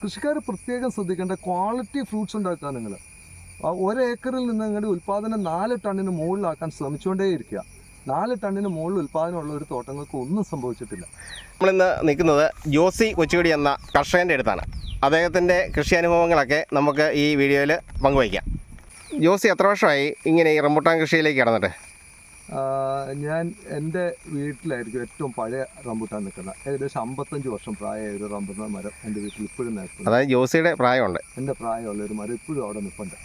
കൃഷിക്കാർ പ്രത്യേകം ശ്രദ്ധിക്കേണ്ട ക്വാളിറ്റി ഫ്രൂട്ട്സ് ഉണ്ടാക്കുക. നിങ്ങൾ ഒരേക്കറിൽ നിന്ന് നിങ്ങളുടെ ഉൽപ്പാദനം 4 ടണ്ണിന് മുകളിലാക്കാൻ ശ്രമിച്ചുകൊണ്ടേയിരിക്കുക. 4 ടണ്ണിന് മുകളിൽ ഉൽപ്പാദനമുള്ള ഒരു തോട്ടങ്ങൾക്ക് ഒന്നും സംഭവിച്ചിട്ടില്ല. നമ്മളിന്ന് നിൽക്കുന്നത് ജോസി കൊച്ചുകുടി എന്ന കർഷകൻ്റെ അടുത്താണ്. അദ്ദേഹത്തിൻ്റെ കൃഷി അനുഭവങ്ങളൊക്കെ നമുക്ക് ഈ വീഡിയോയിൽ പങ്കുവയ്ക്കാം. ജോസി എത്ര വർഷമായി ഇങ്ങനെ ഈ റംബുട്ടാൻ കൃഷിയിലേക്ക് കടന്നിട്ട്? ഞാൻ എൻ്റെ വീട്ടിലായിരിക്കും ഏറ്റവും പഴയ റംബുട്ടാൻ നിൽക്കുന്നത്. ഏകദേശം 55 വർഷം പ്രായമായ ഒരു റംബുട്ടാൻ മരം എൻ്റെ വീട്ടിൽ ഇപ്പോഴും നിൽക്കുന്നു. അതായത് ജോസിയുടെ പ്രായമുണ്ട്. എൻ്റെ പ്രായമുള്ള ഒരു മരം ഇപ്പോഴും അവിടെ നിൽപ്പുണ്ട്.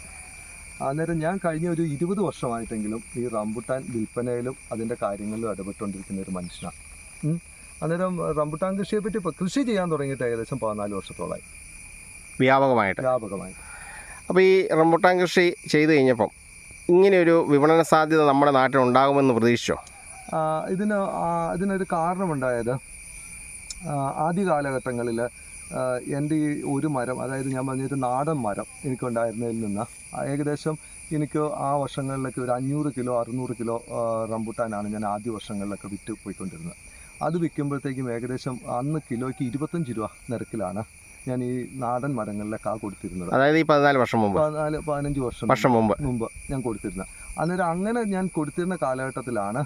അന്നേരം ഞാൻ കഴിഞ്ഞ ഒരു 20 വർഷമായിട്ടെങ്കിലും ഈ റംബുട്ടാൻ വിൽപ്പനയിലും അതിൻ്റെ കാര്യങ്ങളിലും ഇടപെട്ടുകൊണ്ടിരിക്കുന്ന ഒരു മനുഷ്യനാണ്. അന്നേരം റംബുട്ടാൻ കൃഷിയെപ്പറ്റി ഇപ്പോൾ കൃഷി ചെയ്യാൻ തുടങ്ങിയിട്ട് ഏകദേശം 14 വർഷത്തോളമായി വ്യാപകമായിട്ട്. അപ്പോൾ ഈ റംബുട്ടാൻ കൃഷി ചെയ്തു കഴിഞ്ഞപ്പം ഇങ്ങനെയൊരു വിപണന സാധ്യത നമ്മുടെ നാട്ടിൽ ഉണ്ടാകുമെന്ന് പ്രതീക്ഷിച്ചോ? ഇതിനൊരു കാരണമുണ്ടായത് ആദ്യ കാലഘട്ടങ്ങളിൽ എൻ്റെ ഈ ഒരു മരം, അതായത് ഞാൻ പറഞ്ഞൊരു നാടൻ മരം എനിക്കുണ്ടായിരുന്നതിൽ നിന്ന് ഏകദേശം എനിക്ക് ആ വർഷങ്ങളിലൊക്കെ ഒരു 500 കിലോ 600 കിലോ റംബുട്ടാനാണ് ഞാൻ ആദ്യ വർഷങ്ങളിലൊക്കെ വിറ്റ് പോയിക്കൊണ്ടിരുന്നത്. അത് വിൽക്കുമ്പോഴത്തേക്കും ഏകദേശം അന്ന് കിലോയ്ക്ക് 25 രൂപ നിരക്കിലാണ് ഞാൻ ഈ നാടൻ മരങ്ങളിലൊക്കെ കൊടുത്തിരുന്നത്. അതായത് ഈ 14 വർഷം മുമ്പ്, 15 വർഷം മുമ്പ് ഞാൻ കൊടുത്തിരുന്നത്. അന്നേരം അങ്ങനെ ഞാൻ കൊടുത്തിരുന്ന കാലഘട്ടത്തിലാണ്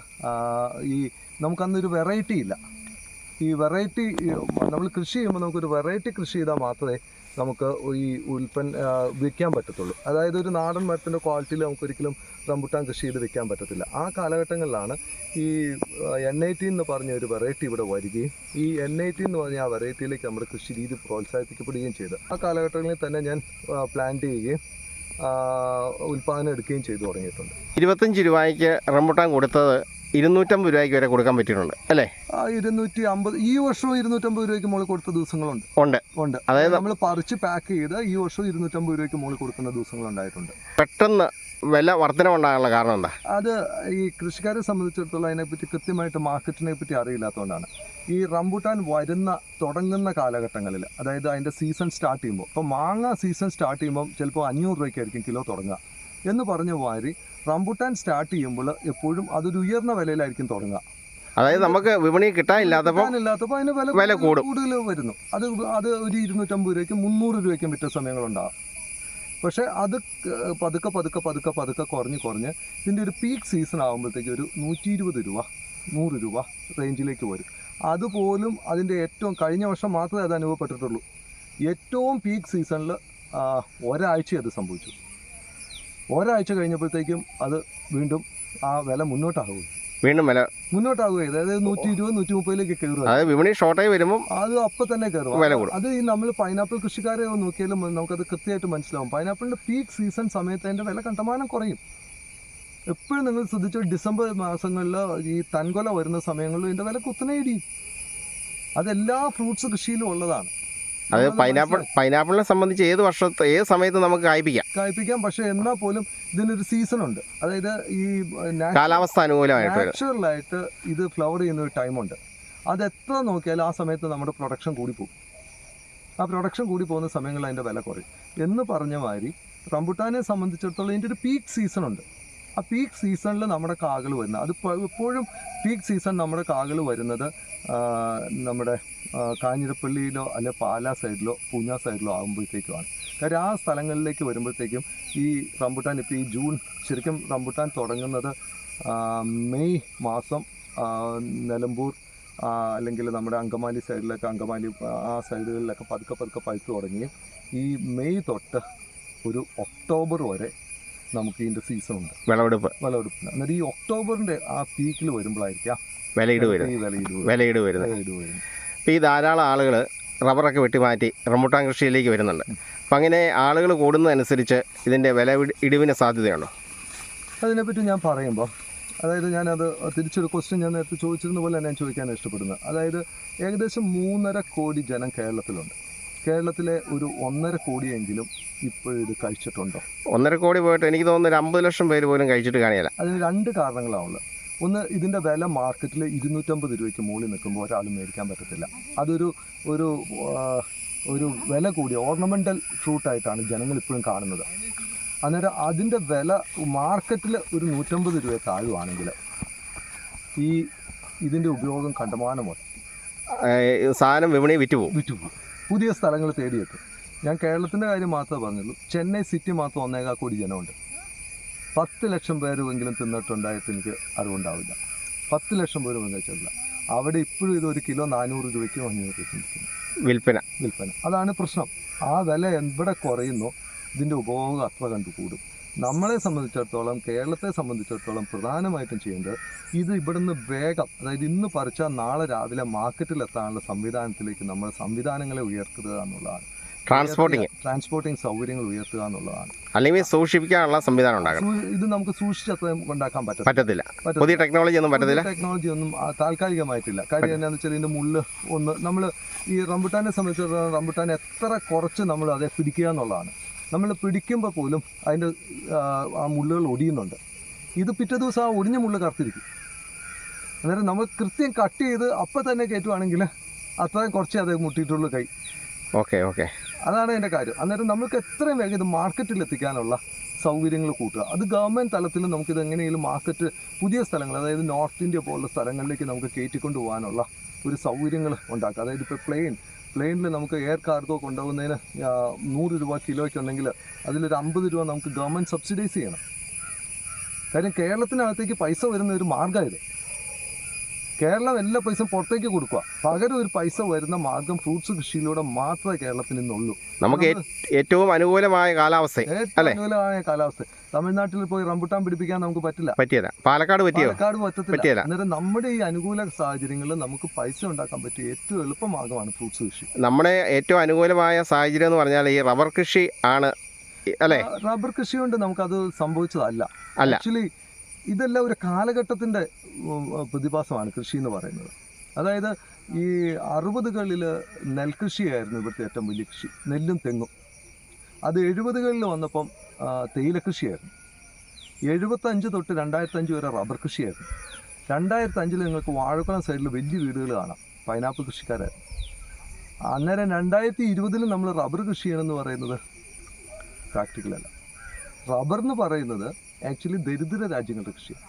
ഈ നമുക്കന്നൊരു വെറൈറ്റി ഇല്ല. ഈ വെറൈറ്റി നമ്മൾ കൃഷി ചെയ്യുമ്പോൾ നമുക്കൊരു വെറൈറ്റി കൃഷി ചെയ്താൽ മാത്രമേ നമുക്ക് ഈ വിൽക്കാൻ പറ്റത്തുള്ളൂ. അതായത് ഒരു നാടൻ മരത്തിൻ്റെ ക്വാളിറ്റിയിൽ നമുക്കൊരിക്കലും റംബുട്ടാൻ കൃഷി ചെയ്ത് വിൽക്കാൻ പറ്റത്തില്ല. ആ കാലഘട്ടങ്ങളിലാണ് ഈ N18 എന്ന് പറഞ്ഞ ഒരു വെറൈറ്റി ഇവിടെ വരികയും ഈ N18 എന്ന് പറഞ്ഞ ആ വെറൈറ്റിയിലേക്ക് നമ്മുടെ കൃഷി രീതി പ്രോത്സാഹിപ്പിക്കപ്പെടുകയും ചെയ്തു. ആ കാലഘട്ടങ്ങളിൽ തന്നെ ഞാൻ പ്ലാന്റ് ചെയ്യുകയും ഉൽപ്പാദനം എടുക്കുകയും ചെയ്തു തുടങ്ങിയിട്ടുണ്ട്. 25 രൂപയ്ക്ക് റംബുട്ടാൻ കൊടുത്തത് 250 രൂപയ്ക്ക് വരെ കൊടുക്കാൻ പറ്റിയിട്ടുണ്ട് അല്ലേ? 250, ഈ വർഷവും 250 രൂപയ്ക്ക് മുകളിൽ കൊടുത്ത ദിവസങ്ങളുണ്ട്. ഉണ്ട്. അതായത് നമ്മൾ പറിച്ച് പാക്ക് ചെയ്ത് ഈ വർഷവും 250 രൂപയ്ക്ക് മുകളിൽ കൊടുക്കുന്ന ദിവസങ്ങളുണ്ടായിട്ടുണ്ട്. പെട്ടെന്ന് വില വർധനമുണ്ടാകാനുള്ള കാരണം എന്താ? അത് ഈ കൃഷിക്കാരെ സംബന്ധിച്ചിടത്തോളം അതിനെപ്പറ്റി കൃത്യമായിട്ട് മാർക്കറ്റിനെ പറ്റി അറിയില്ലാത്തതുകൊണ്ടാണ്. ഈ റംബുട്ടാൻ തുടങ്ങുന്ന കാലഘട്ടങ്ങളിൽ, അതായത് അതിൻ്റെ സീസൺ സ്റ്റാർട്ട് ചെയ്യുമ്പോൾ, ഇപ്പോൾ മാങ്ങ സീസൺ സ്റ്റാർട്ട് ചെയ്യുമ്പോൾ ചിലപ്പോൾ 500 രൂപയ്ക്കായിരിക്കും കിലോ തുടങ്ങുക എന്ന് പറഞ്ഞ മാതിരി റംബുട്ടാൻ സ്റ്റാർട്ട് ചെയ്യുമ്പോൾ എപ്പോഴും അതൊരു ഉയർന്ന വിലയിലായിരിക്കും തുടങ്ങുക. അതായത് നമുക്ക് വിപണി കിട്ടാനില്ലാത്തപ്പോൾ അതിന് വില കൂടുതൽ വരുന്നു. അത് ഒരു 250 രൂപയ്ക്കും 300 രൂപയ്ക്കും വിറ്റ സമയങ്ങളുണ്ടാകും. പക്ഷേ അത് പതുക്കെ കുറഞ്ഞ് ഇതിൻ്റെ ഒരു പീക്ക് സീസൺ ആകുമ്പോഴത്തേക്ക് ഒരു 120 രൂപ 100 രൂപ റേഞ്ചിലേക്ക് വരും. അതുപോലും അതിൻ്റെ ഏറ്റവും കഴിഞ്ഞ വർഷം മാത്രമേ അത് അനുഭവപ്പെട്ടിട്ടുള്ളൂ. ഏറ്റവും പീക്ക് സീസണിൽ ഒരാഴ്ച അത് സംഭവിച്ചു. ഒരാഴ്ച കഴിഞ്ഞപ്പോഴത്തേക്കും അത് വീണ്ടും ആ വില മുന്നോട്ടാകും. അതായത് 120 130 കയറും. അതായത് വിപണി ഷോർട്ടായി വരുമ്പോൾ അത് അപ്പം തന്നെ കയറും. അത് ഈ നമ്മൾ പൈനാപ്പിൾ കൃഷിക്കാരെ നോക്കിയാലും നമുക്കത് കൃത്യമായിട്ട് മനസ്സിലാവും. പൈനാപ്പിളിൻ്റെ പീക്ക് സീസൺ സമയത്ത് അതിൻ്റെ വില കണ്ടമാനം കുറയും. എപ്പോഴും നിങ്ങൾ ശ്രദ്ധിച്ചു, ഡിസംബർ മാസങ്ങളിൽ ഈ തൻകൊല വരുന്ന സമയങ്ങളിൽ ഇതിൻ്റെ വില കുത്തനെ ഇടിയും. അതെല്ലാ ഫ്രൂട്ട്സ് കൃഷിയിലും ഉള്ളതാണ്. അത് പൈനാപ്പിളിനെ സംബന്ധിച്ച് ഏത് സമയത്ത് നമുക്ക് കായ്പിക്കാം. പക്ഷെ എന്നാൽ പോലും ഇതിനൊരു സീസൺ ഉണ്ട്. അതായത് ഈ കാലാവസ്ഥ അനുകൂലമായിട്ട് നാച്ചുറലായിട്ട് ഇത് ഫ്ലവർ ചെയ്യുന്ന ഒരു ടൈമുണ്ട്. അത് എത്ര നോക്കിയാലും ആ സമയത്ത് നമ്മുടെ പ്രൊഡക്ഷൻ കൂടിപ്പോകും. ആ പ്രൊഡക്ഷൻ കൂടി പോകുന്ന സമയങ്ങളിൽ അതിൻ്റെ വില കുറയും. എന്ന് പറഞ്ഞ മാതിരി റംബുട്ടാനെ സംബന്ധിച്ചിടത്തോളം ഇതിൻ്റെ ഒരു പീക്ക് സീസൺ ഉണ്ട്. ആ പീക്ക് സീസണിൽ നമ്മുടെ കാകൾ വരുന്നത്, അത് എപ്പോഴും പീക്ക് സീസൺ നമ്മുടെ കാകൾ വരുന്നത് നമ്മുടെ കാഞ്ഞിരപ്പള്ളിയിലോ അല്ലെ പാലാ സൈഡിലോ പൂഞ്ഞ സൈഡിലോ ആകുമ്പോഴത്തേക്കുമാണ്. കാര്യം ആ സ്ഥലങ്ങളിലേക്ക് വരുമ്പോഴത്തേക്കും ഈ റംബുട്ടാൻ ഇപ്പോൾ ഈ ജൂൺ, ശരിക്കും റംബുട്ടാൻ തുടങ്ങുന്നത് മെയ് മാസം നിലമ്പൂർ അല്ലെങ്കിൽ നമ്മുടെ അങ്കമാലി സൈഡിലൊക്കെ, അങ്കമാലി ആ സൈഡുകളിലൊക്കെ പതുക്കെ പഴുത്ത് തുടങ്ങി ഈ മെയ് തൊട്ട് ഒരു ഒക്ടോബർ വരെ നമുക്ക് ഇതിൻ്റെ സീസണുണ്ട്, വിളവെടുപ്പ്. എന്നിട്ട് ഈ ഒക്ടോബറിൻ്റെ ആ പീക്കിൽ വരുമ്പോഴായിരിക്കാം വിലയിട് വരുന്നത്. ഇപ്പോൾ ഈ ധാരാളം ആളുകൾ റബ്ബറൊക്കെ വെട്ടിമാറ്റി റംബുട്ടാൻ കൃഷിയിലേക്ക് വരുന്നുണ്ട്. അപ്പം അങ്ങനെ ആളുകൾ കൂടുന്നതനുസരിച്ച് ഇതിൻ്റെ വില ഇടിവിന് സാധ്യതയുണ്ടോ? അതിനെപ്പറ്റി ഞാൻ പറയുമ്പോൾ, അതായത് ഞാനത് തിരിച്ചൊരു ക്വസ്റ്റ്യൻ ഞാൻ നേരത്തെ ചോദിച്ചിരുന്ന പോലെ ഞാൻ ചോദിക്കാൻ ഇഷ്ടപ്പെടുന്നത്, അതായത് ഏകദേശം 3.5 കോടി ജനം കേരളത്തിലുണ്ട്. കേരളത്തിലെ ഒരു 1.5 കോടിയെങ്കിലും ഇപ്പോൾ ഇത് കഴിച്ചിട്ടുണ്ടോ? 1.5 കോടി പോയിട്ട് എനിക്ക് തോന്നുന്നു 50 ലക്ഷം പേര് പോലും കഴിച്ചിട്ട് കാണില്ല. അതിന് 2 കാരണങ്ങളാണുള്ളത്. ഒന്ന്, ഇതിൻ്റെ വില മാർക്കറ്റിൽ 250 രൂപയ്ക്ക് മുകളിൽ നിൽക്കുമ്പോൾ ഒരാളും മേടിക്കാൻ പറ്റത്തില്ല. അതൊരു ഒരു വില കൂടിയ ഓർണമെൻ്റൽ ഫ്രൂട്ടായിട്ടാണ് ജനങ്ങൾ ഇപ്പോഴും കാണുന്നത്. അന്നേരം അതിൻ്റെ വില മാർക്കറ്റിൽ ഒരു 150 രൂപ താഴുവാണെങ്കിൽ ഇതിൻ്റെ ഉപയോഗം കണ്ടമാനം സാധനം വിപണി വിറ്റുപോകും. പുതിയ സ്ഥലങ്ങൾ തേടിയെത്തും. ഞാൻ കേരളത്തിൻ്റെ കാര്യം മാത്രമേ പറഞ്ഞുള്ളൂ. ചെന്നൈ സിറ്റി മാത്രം 1.25 കോടി ജനമുണ്ട്. 10 ലക്ഷം പേരുമെങ്കിലും തിന്നിട്ടുണ്ടായിട്ട് എനിക്ക് അറിവുണ്ടാവില്ല. 10 ലക്ഷം പേരും വെച്ചില്ല. അവിടെ ഇപ്പോഴും ഇത് 1 കിലോ 400 രൂപയ്ക്ക് 500 രൂപയ്ക്ക് വിൽപ്പന. അതാണ് പ്രശ്നം. ആ വില എവിടെ കുറയുന്നോ ഇതിൻ്റെ ഉപഭോഗം അത്ര കണ്ടു കൂടും. നമ്മളെ സംബന്ധിച്ചിടത്തോളം, കേരളത്തെ സംബന്ധിച്ചിടത്തോളം പ്രധാനമായിട്ടും ചെയ്യേണ്ടത് ഇത് ഇവിടുന്ന് വേഗം, അതായത് ഇന്ന് പറിച്ചാൽ നാളെ രാവിലെ മാർക്കറ്റിലെത്താനുള്ള സംവിധാനത്തിലേക്ക് നമ്മൾ സംവിധാനങ്ങളെ ഉയർത്തുക എന്നുള്ളതാണ്. ട്രാൻസ്പോർട്ടിങ് സൗകര്യങ്ങൾ ഉയർത്തുക എന്നുള്ളതാണ്. അല്ലെങ്കിൽ സൂക്ഷിക്കാനുള്ള സംവിധാനം ഉണ്ടാക്കണം. ഇത് നമുക്ക് സൂക്ഷിച്ച് ഉണ്ടാക്കാൻ പറ്റത്തില്ല. പുതിയ ടെക്നോളജി ഒന്നും താൽക്കാലികമായിട്ടില്ല. കാര്യം എന്താണെന്ന് വെച്ചാൽ ഇതിൻ്റെ മുള്ള് ഒന്ന് നമ്മൾ ഈ റംബുട്ടാനെ സംബന്ധിച്ചിടത്തോളം റംബുട്ടാൻ എത്ര കുറച്ച് നമ്മൾ അതേ പിടിക്കുക എന്നുള്ളതാണ്. നമ്മൾ പിടിക്കുമ്പോൾ പോലും അതിൻ്റെ ആ മുള്ളുകൾ ഒടിയുന്നുണ്ട്. ഇത് പിറ്റേ ദിവസം ആ ഒടിഞ്ഞ മുള്ള് കറുത്തിരിക്കും. അന്നേരം നമ്മൾ കൃത്യം കട്ട് ചെയ്ത് അപ്പം തന്നെ കയറ്റുവാണെങ്കിൽ അത്രയും കുറച്ചേ അത് മുട്ടിയിട്ടുള്ളൂ കൈ. ഓക്കെ അതാണ് എൻ്റെ കാര്യം. അന്നേരം നമുക്ക് എത്രയും വേഗം ഇത് മാർക്കറ്റിൽ എത്തിക്കാനുള്ള സൗകര്യങ്ങൾ കൂട്ടുക. അത് ഗവൺമെൻറ് തലത്തിൽ നമുക്കിത് എങ്ങനെയെങ്കിലും മാർക്കറ്റ് പുതിയ സ്ഥലങ്ങൾ, അതായത് നോർത്ത് ഇന്ത്യ പോലുള്ള സ്ഥലങ്ങളിലേക്ക് നമുക്ക് കയറ്റിക്കൊണ്ട് പോകാനുള്ള ഒരു സൗകര്യങ്ങൾ ഉണ്ടാക്കുക. അതായത് ഇപ്പോൾ പ്ലെയിനിൽ നമുക്ക് എയർ കാർഗോ കൊണ്ടുപോകുന്നതിന് 100 രൂപ കിലോയ്ക്കുണ്ടെങ്കിൽ അതിലൊരു 50 രൂപ നമുക്ക് ഗവൺമെൻറ് സബ്സിഡൈസ് ചെയ്യണം. കാര്യം കേരളത്തിനകത്തേക്ക് പൈസ വരുന്ന ഒരു മാർഗ്ഗം ഇത്. കേരളം എല്ലാ പൈസയും പുറത്തേക്ക് കൊടുക്കുക. പകരം ഒരു പൈസ വരുന്ന മാർഗം ഫ്രൂട്ട്സ് കൃഷിയിലൂടെ മാത്രമേ കേരളത്തിൽ നിന്നുള്ളൂ. നമുക്ക് ഏറ്റവും അനുകൂലമായ കാലാവസ്ഥ. തമിഴ്നാട്ടിൽ പോയി റംബുട്ടാൻ പിടിപ്പിക്കാൻ നമുക്ക് പറ്റില്ല. പാലക്കാട് പറ്റത്തില്ല. അന്നേരം നമ്മുടെ ഈ അനുകൂല സാഹചര്യങ്ങളിൽ നമുക്ക് പൈസ ഉണ്ടാക്കാൻ പറ്റിയ ഏറ്റവും എളുപ്പ മാർഗമാണ് ഫ്രൂട്ട്സ് കൃഷി. നമ്മുടെ ഏറ്റവും അനുകൂലമായ സാഹചര്യം എന്ന് പറഞ്ഞാൽ ഈ റബ്ബർ കൃഷി ആണ് അല്ലേ? റബ്ബർ കൃഷി കൊണ്ട് നമുക്കത് സംഭവിച്ചതല്ല. ആക്ച്വലി ഇതെല്ലാം ഒരു കാലഘട്ടത്തിൻ്റെ പ്രതിഭാസമാണ് കൃഷി എന്ന് പറയുന്നത്. അതായത് ഈ 60കളിൽ നെൽകൃഷിയായിരുന്നു ഇവിടുത്തെ ഏറ്റവും വലിയ കൃഷി, നെല്ലും തെങ്ങും. അത് 70കളിൽ വന്നപ്പം തേയിലക്കൃഷിയായിരുന്നു. 75 തൊട്ട് 2005 വരെ റബ്ബർ കൃഷിയായിരുന്നു. 2005 നിങ്ങൾക്ക് വാഴക്കുളം സൈഡിൽ വലിയ വീടുകൾ കാണാം, പൈനാപ്പിൾ കൃഷിക്കാരായിരുന്നു. അന്നേരം 2020 നമ്മൾ റബ്ബർ കൃഷി ചെയ്യണമെന്ന് പറയുന്നത് പ്രാക്ടിക്കലല്ല. റബ്ബർ എന്ന് പറയുന്നത് ആക്ച്വലി ദരിദ്ര രാജ്യങ്ങളുടെ കൃഷിയാണ്.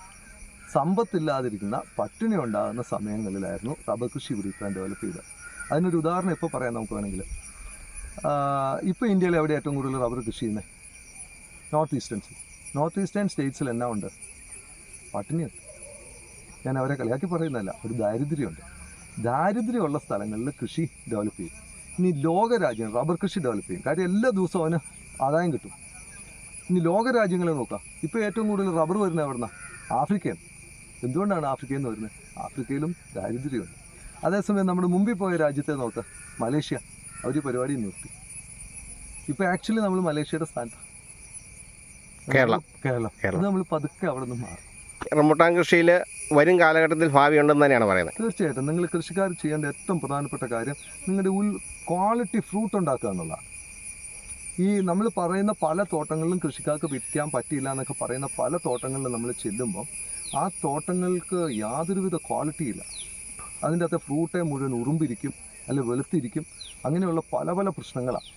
സമ്പത്തില്ലാതിരിക്കുന്ന പട്ടിണി ഉണ്ടാകുന്ന സമയങ്ങളിലായിരുന്നു റബ്ബർ കൃഷി ഇവിടെ ഇപ്പം ഡെവലപ്പ് ചെയ്തത്. അതിനൊരു ഉദാഹരണം ഇപ്പോൾ പറയാം നമുക്ക് വേണമെങ്കിൽ. ഇപ്പോൾ ഇന്ത്യയിൽ എവിടെ ഏറ്റവും കൂടുതൽ റബ്ബർ കൃഷി ചെയ്യുന്നത്? നോർത്ത് ഈസ്റ്റേൺ സ്റ്റേറ്റ്സിൽ എന്നാ ഉണ്ട്? പട്ടിണിയുണ്ട്. ഞാൻ അവരെ കളിയാക്കി പറയുന്നതല്ല, ഒരു ദാരിദ്ര്യമുണ്ട്. ദാരിദ്ര്യമുള്ള സ്ഥലങ്ങളിൽ കൃഷി ഡെവലപ്പ് ചെയ്യും. ഇനി ലോകരാജ്യം റബ്ബർ കൃഷി ഡെവലപ്പ് ചെയ്യും. കാര്യം എല്ലാ ദിവസവും അവന് ആദായം കിട്ടും. ഇനി ലോകരാജ്യങ്ങളെ നോക്കാം. ഇപ്പോൾ ഏറ്റവും കൂടുതൽ റബ്ബർ വരുന്നത് എവിടെ നിന്നാണ്? ആഫ്രിക്കയിൽ. എന്തുകൊണ്ടാണ് ആഫ്രിക്കയിൽ നിന്ന് വരുന്നത്? ആഫ്രിക്കയിലും ദാരിദ്ര്യമുണ്ട്. അതേസമയം നമ്മുടെ മുമ്പിൽ പോയ രാജ്യത്തെ നോക്ക്, മലേഷ്യ. അവർ പരിപാടി നിർത്തി. ഇപ്പോൾ ആക്ച്വലി നമ്മൾ മലേഷ്യയുടെ സ്ഥാനത്ത് കേരളം. അത് നമ്മൾ പതുക്കെ അവിടെ നിന്ന് മാറും. റംബുട്ടാൻ കൃഷിയിൽ വരും കാലഘട്ടത്തിൽ ഭാവി ഉണ്ടെന്ന് തന്നെയാണ് പറയുന്നത്. തീർച്ചയായിട്ടും നിങ്ങൾ കൃഷിക്കാർ ചെയ്യേണ്ട ഏറ്റവും പ്രധാനപ്പെട്ട കാര്യം നിങ്ങളുടെ ക്വാളിറ്റി ഫ്രൂട്ട് ഉണ്ടാക്കുക എന്നുള്ളതാണ്. ഈ നമ്മൾ പറയുന്ന പല തോട്ടങ്ങളിലും കൃഷിക്കാർക്ക് വിൽക്കാൻ പറ്റിയില്ല എന്നൊക്കെ പറയുന്ന പല തോട്ടങ്ങളിലും നമ്മൾ ചെല്ലുമ്പോൾ ആ തോട്ടങ്ങൾക്ക് യാതൊരുവിധ ക്വാളിറ്റിയില്ല. അതിൻ്റെ അകത്തെ ഫ്രൂട്ടെ മുഴുവൻ ഉറുമ്പിരിക്കും, അല്ലെങ്കിൽ വെളുത്തിരിക്കും. അങ്ങനെയുള്ള പല പല പ്രശ്നങ്ങളാണ്.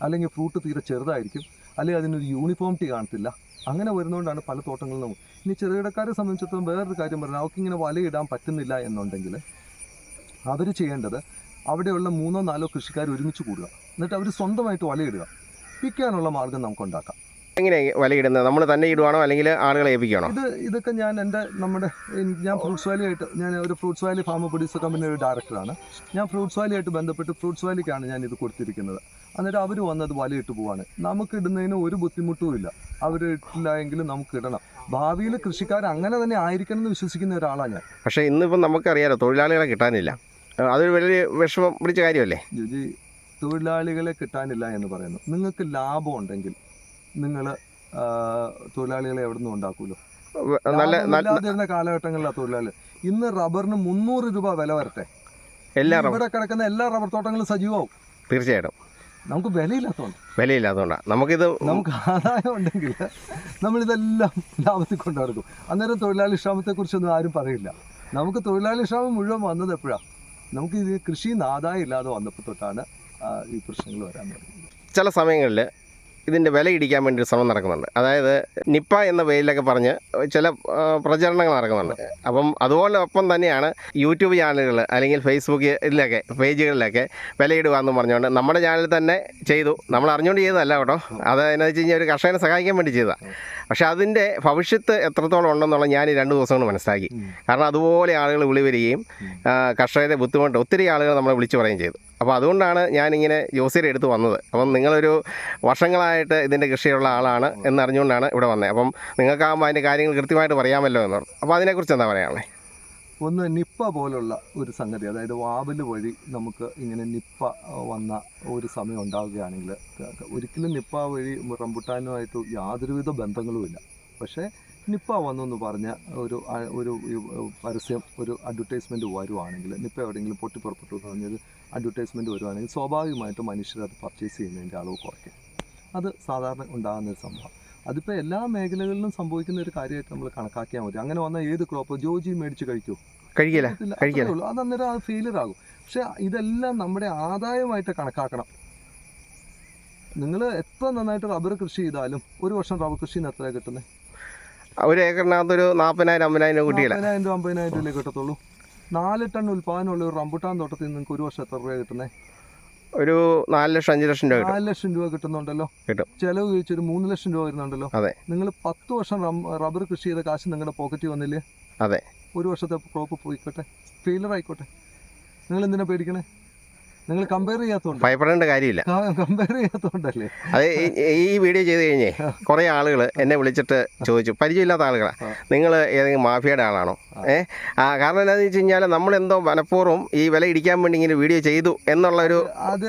അല്ലെങ്കിൽ ഫ്രൂട്ട് തീരെ ചെറുതായിരിക്കും, അല്ലെങ്കിൽ അതിനൊരു യൂണിഫോമിറ്റി കാണത്തില്ല. അങ്ങനെ വരുന്നതുകൊണ്ടാണ് പല തോട്ടങ്ങളിലും. ഇനി ചെറുകിടക്കാരെ സംബന്ധിച്ചിടത്തോളം വേറൊരു കാര്യം പറഞ്ഞാൽ അവർക്കിങ്ങനെ വലയിടാൻ പറ്റുന്നില്ല എന്നുണ്ടെങ്കിൽ അവർ ചെയ്യേണ്ടത് അവിടെയുള്ള 3-4 കൃഷിക്കാർ ഒരുമിച്ച് കൂടുക. എന്നിട്ട് അവർ സ്വന്തമായിട്ട് വലയിടുക. വിൽക്കാനുള്ള മാർഗം നമുക്കുണ്ടാക്കാം. എങ്ങനെയാണ് വലയിടുന്നത്? നമ്മൾ തന്നെ ഇടുവാണോ അല്ലെങ്കിൽ ആളുകളെ ഏൽപ്പിക്കണോ? ഇതൊക്കെ ഞാൻ ഫ്രൂട്ട്സ് വാലി ആയിട്ട്, ഞാൻ ഒരു ഫ്രൂട്ട്സ് വാലി ഫാമർ പ്രൊഡ്യൂസർ കമ്പനിയുടെ ഒരു ഡയറക്ടറാണ്. ഞാൻ ഫ്രൂട്ട്സ് വാലി ആയിട്ട് ബന്ധപ്പെട്ട് ഫ്രൂട്ട്സ് വാലിക്കാണ് ഞാൻ ഇത് കൊടുത്തിരിക്കുന്നത്. എന്നിട്ട് അവർ വന്നത് വലയിട്ട് പോവാണ്. നമുക്ക് ഇടുന്നതിന് ഒരു ബുദ്ധിമുട്ടും ഇല്ല. അവർ ഇട്ടില്ല എങ്കിലും നമുക്ക് ഇടണം. ഭാവിയിൽ കൃഷിക്കാർ അങ്ങനെ തന്നെ ആയിരിക്കണം എന്ന് വിശ്വസിക്കുന്ന ഒരാളാണ് ഞാൻ. പക്ഷേ ഇന്നിപ്പം നമുക്കറിയാലോ തൊഴിലാളികളെ കിട്ടാനില്ല. അതൊരു വലിയ വിഷമം പിടിച്ച കാര്യമല്ലേ? ജോജി, തൊഴിലാളികളെ കിട്ടാനില്ല എന്ന് പറയുന്നു. നിങ്ങൾക്ക് ലാഭം ഉണ്ടെങ്കിൽ നിങ്ങൾ തൊഴിലാളികളെ എവിടെ നിന്നും ഉണ്ടാക്കുമല്ലോ. ഇല്ലാതിരുന്ന കാലഘട്ടങ്ങളിലാണ് തൊഴിലാളി. ഇന്ന് റബ്ബറിന് 300 രൂപ വില വരട്ടെ, ഇവിടെ കിടക്കുന്ന എല്ലാ റബ്ബർ തോട്ടങ്ങളും സജീവമാവും. തീർച്ചയായിട്ടും. നമുക്ക് വിലയില്ലാത്തതുകൊണ്ടാണ്. നമുക്ക് ആദായം ഉണ്ടെങ്കിൽ നമ്മളിതെല്ലാം ലാഭത്തിൽ കൊണ്ടു നടക്കും. അന്നേരം തൊഴിലാളി ക്ഷാമത്തെക്കുറിച്ചൊന്നും ആരും പറയില്ല. നമുക്ക് തൊഴിലാളി ക്ഷാമം മുഴുവൻ വന്നത് എപ്പോഴാണ്? നമുക്ക് ഇത് കൃഷിയിൽ നിന്ന് ആദായം ഇല്ലാതെ വന്നപ്പോൾ തൊട്ടാണ് ഈ പ്രശ്നങ്ങൾ വരാൻ തുടങ്ങുന്നത്. ചില സമയങ്ങളിൽ ഇതിൻ്റെ വില ഇടിക്കാൻ വേണ്ടി ഒരു ശ്രമം നടക്കുന്നുണ്ട്. അതായത് നിപ്പ എന്ന പേരിലൊക്കെ പറഞ്ഞ് ചില പ്രചരണങ്ങൾ നടക്കുന്നുണ്ട്. അപ്പം അതുപോലൊപ്പം തന്നെയാണ് യൂട്യൂബ് ചാനലുകൾ അല്ലെങ്കിൽ ഫേസ്ബുക്കിലൊക്കെ പേജുകളിലൊക്കെ വിലയിടുക എന്ന് പറഞ്ഞുകൊണ്ട് നമ്മുടെ ചാനലിൽ തന്നെ ചെയ്തു. നമ്മൾ അറിഞ്ഞുകൊണ്ട് ചെയ്തതല്ല കേട്ടോ, അത് എന്ന് വെച്ച് കഴിഞ്ഞാൽ ഒരു കർഷകനെ സഹായിക്കാൻ വേണ്ടി ചെയ്തതാണ്. പക്ഷേ അതിൻ്റെ ഭവിഷ്യത്ത് എത്രത്തോളം ഉണ്ടെന്നുള്ള ഞാൻ ഈ 2 ദിവസം കൊണ്ട് മനസ്സിലാക്കി. കാരണം അതുപോലെ ആളുകൾ വിളി വരികയും കർഷകരെ ബുദ്ധിമുട്ട് ഒത്തിരി ആളുകൾ നമ്മളെ വിളിച്ചു പറയുകയും ചെയ്തു. അപ്പോൾ അതുകൊണ്ടാണ് ഞാനിങ്ങനെ ജോസിയുടെ അടുത്ത് വന്നത്. അപ്പം നിങ്ങളൊരു വർഷങ്ങളായിട്ട് ഇതിൻ്റെ കൃഷിയുള്ള ആളാണ് എന്നറിഞ്ഞുകൊണ്ടാണ് ഇവിടെ വന്നത്. അപ്പം നിങ്ങൾക്കാകുമ്പോൾ അതിൻ്റെ കാര്യങ്ങൾ കൃത്യമായിട്ട് പറയാമല്ലോ എന്ന് പറഞ്ഞു. അപ്പോൾ അതിനെക്കുറിച്ച് എന്താ പറയാനുള്ളത്? ഒന്ന് നിപ്പ പോലുള്ള ഒരു സംഗതി, അതായത് വാവല് വഴി നമുക്ക് ഇങ്ങനെ നിപ്പ വന്ന ഒരു സമയം ഉണ്ടാവുകയാണെങ്കിൽ ഒരിക്കലും നിപ്പ വഴി റംബുട്ടാനുമായിട്ട് യാതൊരുവിധ ബന്ധങ്ങളുമില്ല. പക്ഷേ നിപ്പ വന്നു എന്ന് പറഞ്ഞ ഒരു പരസ്യം, ഒരു അഡ്വർടൈസ്മെൻറ്റ് വരുവാണെങ്കിൽ, നിപ്പ എവിടെയെങ്കിലും പൊട്ടിപ്പുറപ്പെട്ടു എന്ന് പറഞ്ഞൊരു അഡ്വർടൈസ്മെൻറ്റ് വരുവാണെങ്കിൽ സ്വാഭാവികമായിട്ടും മനുഷ്യർ അത് പർച്ചേസ് ചെയ്യുന്നതിൻ്റെ അളവ് കുറയ്ക്കും. അത് സാധാരണ ഉണ്ടാകുന്നൊരു സംഭവം. അതിപ്പോൾ എല്ലാ മേഖലകളിലും സംഭവിക്കുന്ന ഒരു കാര്യമായിട്ട് നമ്മൾ കണക്കാക്കിയാൽ മതി. അങ്ങനെ വന്നാൽ ഏത് ക്രോപ്പ് ജോജി മേടിച്ച് കഴിക്കില്ല, അത് അന്നേരം അത് ഫെയിലിയർ ആകും. പക്ഷെ ഇതെല്ലാം നമ്മുടെ ആദായമായിട്ട് കണക്കാക്കണം. നിങ്ങൾ എത്ര നന്നായിട്ട് റബ്ബർ കൃഷി ചെയ്താലും ഒരു വർഷം റബ്ബർ കൃഷിന് എത്രയാണ് കിട്ടുന്നത്? ഒരു ഏക്കറിനകത്തൊരു 40,000-50,000 കിട്ടിയില്ല, 50,000 രൂപ കിട്ടത്തുള്ളൂ. 4 ടൺ ഉൽപ്പാദനമുള്ള ഒരു റംബുട്ടാൻ തോട്ടത്തിൽ നിങ്ങൾക്ക് ഒരു വർഷം എത്ര രൂപ കിട്ടുന്നത്? ഒരു 4 ലക്ഷം 5 ലക്ഷം രൂപ 4 ലക്ഷം രൂപ കിട്ടുന്നുണ്ടല്ലോ. ചെലവ് കഴിച്ചൊരു 3 ലക്ഷം രൂപ വരുന്നുണ്ടല്ലോ. നിങ്ങൾ 10 വർഷം റബ്ബർ കൃഷി ചെയ്ത കാശ് നിങ്ങളുടെ പോക്കറ്റിൽ വന്നില്ലേ? അതെ. ഒരു വർഷത്തെ ക്രോപ്പ് പോയിക്കോട്ടെ, ഫെയിലർ ആയിക്കോട്ടെ, നിങ്ങൾ എന്തിനാ പേടിക്കണേ? നിങ്ങൾ കമ്പയർ ചെയ്യാത്തതുകൊണ്ട്, ഭയപ്പെടേണ്ട കാര്യമില്ല. കമ്പയർ ചെയ്യാത്തതുകൊണ്ടല്ലേ. അത് ഈ വീഡിയോ ചെയ്ത് കഴിഞ്ഞേ കുറേ ആളുകൾ എന്നെ വിളിച്ചിട്ട് ചോദിച്ചു, പരിചയമില്ലാത്ത ആളുകളാണ്, നിങ്ങൾ ഏതെങ്കിലും മാഫിയയുടെ ആളാണോ? കാരണം എന്താണെന്ന് വെച്ച് കഴിഞ്ഞാൽ നമ്മളെന്തോ മനഃപൂർവ്വം ഈ വില ഇടിക്കാൻ വേണ്ടി ഇങ്ങനെ വീഡിയോ ചെയ്തു എന്നുള്ളൊരു അത്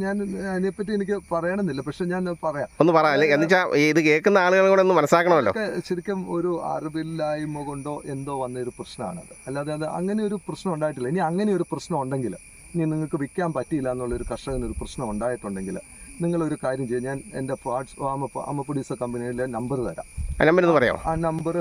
ഞാൻ അതിനെപ്പറ്റി എനിക്ക് പറയണമെന്നില്ല. പക്ഷെ ഞാൻ പറയാം, ഒന്ന് പറയാം. എന്ന് വെച്ചാൽ ഇത് കേൾക്കുന്ന ആളുകളും കൂടെ ഒന്ന് മനസ്സിലാക്കണമല്ലോ. ശരിക്കും ഒരു അറിവില്ലായ്മ കൊണ്ടോ എന്തോ വന്നൊരു പ്രശ്നമാണത്. അല്ലാതെ അത് അങ്ങനെ ഒരു പ്രശ്നം ഉണ്ടായിട്ടില്ല. ഇനി അങ്ങനെ ഒരു പ്രശ്നം ഉണ്ടെങ്കിൽ, ഇനി നിങ്ങൾക്ക് വിൽക്കാൻ പറ്റിയില്ല എന്നുള്ളൊരു കർഷകനൊരു പ്രശ്നം ഉണ്ടായിട്ടുണ്ടെങ്കിൽ നിങ്ങളൊരു കാര്യം ചെയ്യും. ഞാൻ എൻ്റെ അമ്മ പ്രൊഡ്യൂസർ കമ്പനിയിലെ നമ്പർ തരാം. ആ നമ്പർ ഒന്ന് പറയാമോ? ആ നമ്പർ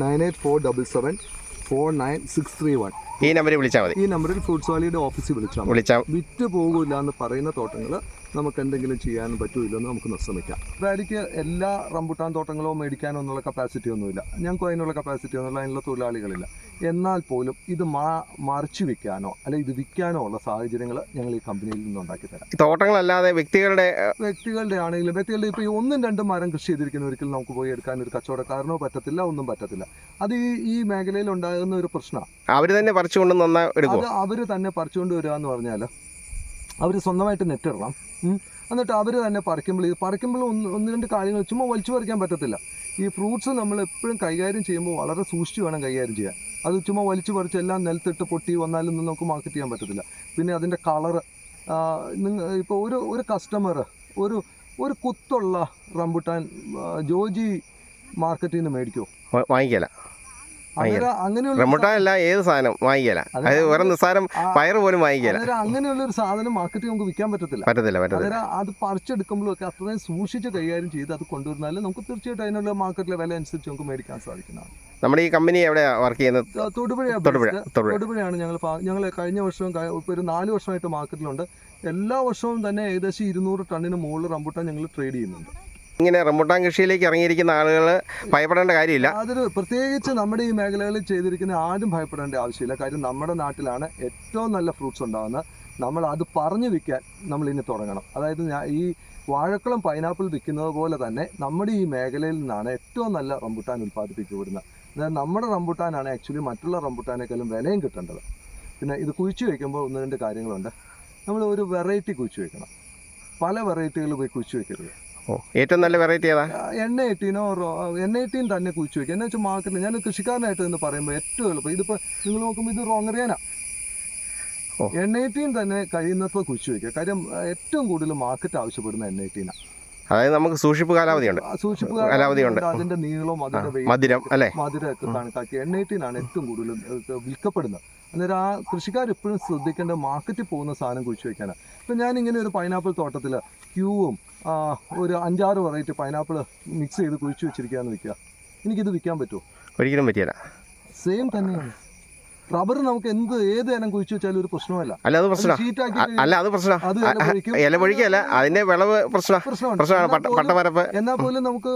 9847749631. ഈ നമ്പറിൽ വിളിച്ചാൽ മതി. ഈ നമ്പറിൽ ഫ്രൂട്ട്സ് വാലിയുടെ ഓഫീസിൽ വിളിച്ചാൽ വിറ്റ് പോകില്ല എന്ന് പറയുന്ന തോട്ടങ്ങൾ നമുക്ക് എന്തെങ്കിലും ചെയ്യാൻ പറ്റൂല്ലെന്ന് നമുക്ക് ശ്രമിക്കാം. അതായിരിക്കും എല്ലാ റംബുട്ടാൻ തോട്ടങ്ങളോ മേടിക്കാനോ എന്നുള്ള കപ്പാസിറ്റി ഒന്നുമില്ല. ഞങ്ങൾക്ക് അതിനുള്ള കപ്പാസിറ്റി ഒന്നുമില്ല, അതിനുള്ള തൊഴിലാളികളില്ല. എന്നാൽ പോലും ഇത് മറിച്ച് വിൽക്കാനോ അല്ലെങ്കിൽ ഇത് വിൽക്കാനോ ഉള്ള സാഹചര്യങ്ങൾ ഞങ്ങൾ ഈ കമ്പനിയിൽ നിന്ന് ഉണ്ടാക്കി തരാം. തോട്ടങ്ങളല്ലാതെ വ്യക്തികളുടെ ആണെങ്കിലും വ്യക്തികളുടെ ഇപ്പോൾ ഈ 1-2 മരം കൃഷി ചെയ്തിരിക്കുന്ന ഒരിക്കലും നമുക്ക് പോയി എടുക്കാൻ ഒരു കച്ചവടക്കാരനോ പറ്റത്തില്ല, ഒന്നും പറ്റത്തില്ല. അത് ഈ മേഖലയിൽ ഉണ്ടാകുന്ന ഒരു പ്രശ്നമാണ്. അവർ തന്നെ പറിച്ചുകൊണ്ട് അവർ തന്നെ പറിച്ചുകൊണ്ട് വരിക എന്ന് പറഞ്ഞാൽ അവർ സ്വന്തമായിട്ട് നെറ്റ് ഇടണം. എന്നിട്ട് അവർ തന്നെ പറിക്കുമ്പോൾ ഒന്ന് രണ്ട് കാര്യങ്ങൾ ചുമ്മാ വലിച്ചു പറിക്കാൻ പറ്റത്തില്ല. ഈ ഫ്രൂട്ട്സ് നമ്മൾ എപ്പോഴും കൈകാര്യം ചെയ്യുമ്പോൾ വളരെ സൂക്ഷിച്ച് വേണം കൈകാര്യം ചെയ്യാൻ. അത് ചുമ്മാ വലിച്ചു പറിച്ച് എല്ലാം നിലത്തിട്ട് പൊട്ടി വന്നാലും നമുക്ക് മാർക്കറ്റ് ചെയ്യാൻ പറ്റത്തില്ല. പിന്നെ അതിൻ്റെ കളറ്, ഇപ്പോൾ ഒരു കസ്റ്റമർ ഒരു കുത്തുള്ള റംബുട്ടാൻ ജോജി മാർക്കറ്റിൽ നിന്ന് മേടിക്കുമോ? വാങ്ങിക്കല. റംബുട്ടാനല്ല, ഏത് സാധനം വാങ്ങിക്കല. അത് വേറെ നിസ്സാരം പയറ് പോലും വാങ്ങിക്കല. അങ്ങനെയുള്ള ഒരു സാധനം മാർക്കറ്റിൽ നമുക്ക് വിൽക്കാൻ പറ്റത്തില്ല. അത് പറിച്ചെടുക്കുമ്പോഴൊക്കെ അത്രയും സൂക്ഷിച്ച് കൈകാര്യം ചെയ്ത് അത് കൊണ്ടുവരുന്നാലും നമുക്ക് തീർച്ചയായിട്ടും അതിനുള്ള മാർക്കറ്റിലെ വില അനുസരിച്ച് നമുക്ക് മേടിക്കാൻ സാധിക്കുന്നതാണ്. നമ്മുടെ ഈ കമ്പനി എവിടെയാണ് വർക്ക് ചെയ്യുന്നത്? തൊടുപുഴയാണ്. ഞങ്ങൾ കഴിഞ്ഞ വർഷവും ഒരു 4 വർഷമായിട്ട് മാർക്കറ്റിലുണ്ട്. എല്ലാ വർഷവും തന്നെ ഏകദേശം 200 ടണ്ണിന് മുകളിൽ റംബുട്ടാൻ ഞങ്ങൾ ട്രേഡ് ചെയ്യുന്നുണ്ട്. ഇങ്ങനെ റംബുട്ടാൻ കൃഷിയിലേക്ക് ഇറങ്ങിയിരിക്കുന്ന ആളുകൾ ഭയപ്പെടേണ്ട കാര്യമില്ല. അതൊരു പ്രത്യേകിച്ച് നമ്മുടെ ഈ മേഖലകളിൽ ചെയ്തിരിക്കുന്ന ആരും ഭയപ്പെടേണ്ട ആവശ്യമില്ല. കാര്യം നമ്മുടെ നാട്ടിലാണ് ഏറ്റവും നല്ല ഫ്രൂട്ട്സ് ഉണ്ടാകുന്നത്. നമ്മൾ അത് പറഞ്ഞു വിൽക്കാൻ നമ്മൾ ഇനി തുടങ്ങണം. അതായത് ഈ വാഴക്കുളം പൈനാപ്പിൾ വിൽക്കുന്നത് പോലെ തന്നെ നമ്മുടെ ഈ മേഖലയിൽ നിന്നാണ് ഏറ്റവും നല്ല റംബുട്ടാൻ ഉൽപ്പാദിപ്പിക്കപ്പെടുന്നത്. അതായത് നമ്മുടെ റംബുട്ടാനാണ് ആക്ച്വലി മറ്റുള്ള റംബുട്ടാനേക്കാളും വിലയും കിട്ടേണ്ടത്. പിന്നെ ഇത് കുഴിച്ചു വയ്ക്കുമ്പോൾ 1-2 കാര്യങ്ങളുണ്ട്. നമ്മൾ ഒരു വെറൈറ്റി കുഴിച്ചു വയ്ക്കണം. പല വെറൈറ്റികൾ പോയി കുഴിച്ചു വയ്ക്കരുത്. ഏറ്റവും നല്ല വെറൈറ്റി ഏതാ? N18 തന്നെ കുഴിച്ചു വയ്ക്കുക. എന്നു വെച്ചാൽ മാർക്കറ്റിൽ ഞാൻ കൃഷിക്കാരനായിട്ട് എന്ന് പറയുമ്പോൾ ഏറ്റവും എളുപ്പം ഇതിപ്പോൾ നിങ്ങൾ നോക്കുമ്പോൾ ഇത് റോങ്ങറിയാനാ. N18 തന്നെ കഴിയുന്നപ്പോൾ കുഴിച്ചു വയ്ക്കുക. കാര്യം ഏറ്റവും കൂടുതൽ മാർക്കറ്റ് ആവശ്യപ്പെടുന്ന N18. അതായത് നമുക്ക് സൂക്ഷിപ്പ് കാലാവധിയുണ്ട്. അതിന്റെ നീളവും അതിന്റെ മധുരമൊക്കെ കണക്കാക്കി N18 ആണ് ഏറ്റവും കൂടുതൽ വിൽക്കപ്പെടുന്നത്. അന്നേരം ആ കൃഷിക്കാർ എപ്പോഴും ശ്രദ്ധിക്കേണ്ട മാർക്കറ്റിൽ പോകുന്ന സാധനം കുഴിച്ചു വയ്ക്കാനാണ്. ഇപ്പം ഞാനിങ്ങനെ ഒരു പൈനാപ്പിൾ തോട്ടത്തിൽ ക്യൂവും ഒരു 5-6 വെറൈറ്റി പൈനാപ്പിൾ മിക്സ് ചെയ്ത് കുഴിച്ചു വെച്ചിരിക്കുകയെന്ന് വെക്കുക, എനിക്കിത് വിൽക്കാൻ പറ്റുമോ? ഒരിക്കലും പറ്റില്ല. സെയിം തന്നെയാണ്. റബ്ബർ നമുക്ക് ഏത് ഇനം കുഴിച്ചു വെച്ചാലും ഒരു പ്രശ്നമല്ല. അല്ല അത് പ്രശ്നമാണ്. അല്ല അത് പ്രശ്നമാണ്. അത് ഇല പൊഴിക്കല്ല, അതിന്റെ വിളവ് പ്രശ്നമാണ്. പട്ടമരപ്പ് എന്നാൽ പോലും നമുക്ക്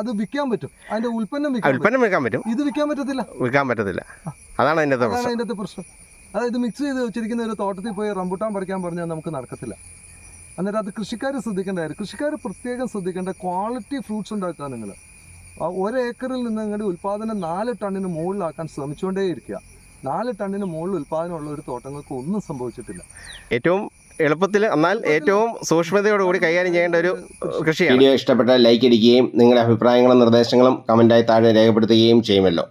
അത് വിൽക്കാൻ പറ്റും, അതിന്റെ ഉൽപ്പന്നം വിൽക്കാൻ പറ്റും. ഇത് വിൽക്കാൻ പറ്റത്തില്ല. അതാണ് അതിന്റെ പ്രശ്നം. അതായത് മിക്സ് ചെയ്ത് വെച്ചിരിക്കുന്ന ഒരു തോട്ടത്തിൽ പോയി റംബുട്ടാൻ പറിക്കാൻ പറഞ്ഞാൽ നമുക്ക് നടക്കത്തില്ല. എന്നിട്ട് അത് കൃഷിക്കാർ ശ്രദ്ധിക്കേണ്ട കാര്യം, കൃഷിക്കാർ പ്രത്യേകം ശ്രദ്ധിക്കേണ്ട ക്വാളിറ്റി ഫ്രൂട്ട്സ് ഉണ്ടാക്കുക. നിങ്ങൾ ഒരേക്കറിൽ നിന്ന് നിങ്ങളുടെ ഉൽപ്പാദനം 4 ടണ്ണിന് മുകളിലാക്കാൻ ശ്രമിച്ചുകൊണ്ടേയിരിക്കുക. 4 ടണ്ണിന് മുകളിൽ ഉൽപ്പാദനമുള്ള ഒരു തോട്ടങ്ങൾക്ക് ഒന്നും സംഭവിച്ചിട്ടില്ല. ഏറ്റവും എളുപ്പത്തിൽ എന്നാൽ ഏറ്റവും സൂക്ഷ്മതയോടുകൂടി കൈകാര്യം ചെയ്യേണ്ട ഒരു കൃഷിയാണ്. വീഡിയോ ഇഷ്ടപ്പെട്ടാൽ ലൈക്ക് അടിക്കുകയും നിങ്ങളുടെ അഭിപ്രായങ്ങളും നിർദ്ദേശങ്ങളും കമൻറ്റായി താഴെ രേഖപ്പെടുത്തുകയും ചെയ്യുമല്ലോ.